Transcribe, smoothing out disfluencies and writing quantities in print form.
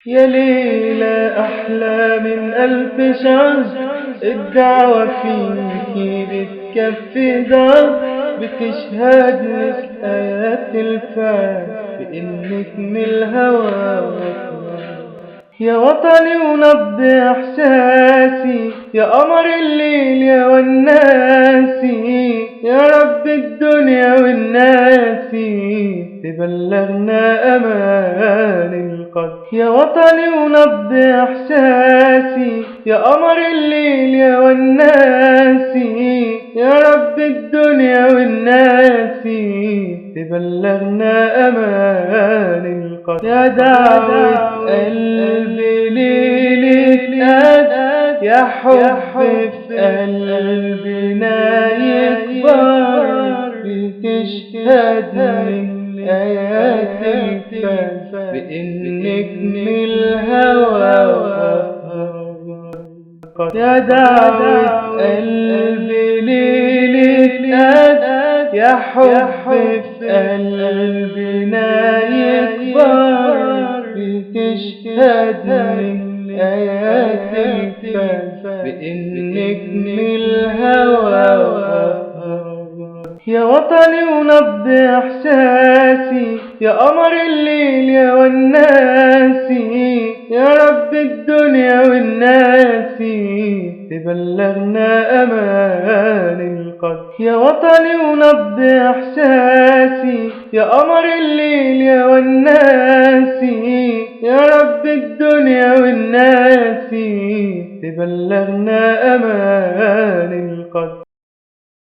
يا ليلة أحلى من ألف شهر، الدعوة فيكي بتكفي دار، بتشهد لك آيات الفعل بإنك من الهوى. يا وطني ونبض إحساسي، يا قمر الليل يا وناسي، يا رب الدنيا والناسي تبلغنا أمان القدر. يا وطني ونبض إحساسي، يا قمر الليل يا وناسي، يا رب الدنيا والناسي تبلغنا أمان القدر. يا دعوة قلبي ليلة قد، يا حب في قلبنا يكبر، بتشهد لك آيات الفن بإنك من الهوى. يا دعوة قلبي ليلة قد، يا حب في قلبنا يكبر، بتشهد لك آيات الفن بإنك من الهوى. يا وطني ونبض إحساسي، يا قمر الليل يا وناسي، يا رب الدنيا والناسي تبلغنا أمان القدر. يا وطني ونبض إحساسي، يا قمر الليل يا وناسي، يا رب الدنيا والناسي تبلغنا أمان القدر.